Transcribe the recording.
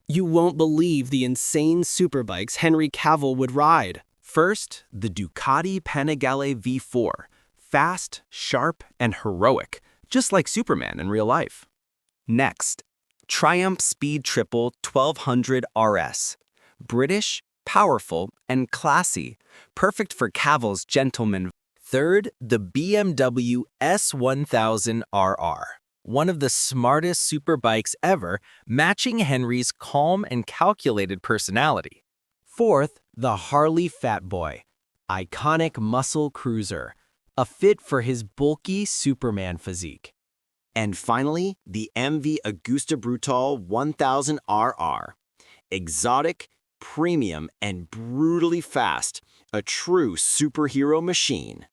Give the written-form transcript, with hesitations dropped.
You won't believe the insane superbikes Henry Cavill would ride. First, the Ducati Panigale V4. Fast, sharp, and heroic, just like Superman in real life. Next, Triumph Speed Triple 1200 RS. British, powerful, and classy, perfect for Cavill's gentleman. Third, the BMW S1000RR. One of the smartest superbikes ever, matching Henry's calm and calculated personality. Fourth, the Harley Fat Boy, iconic muscle cruiser, a fit for his bulky Superman physique. And finally, the MV Agusta Brutal 1000RR. Exotic, premium, and brutally fast, a true superhero machine.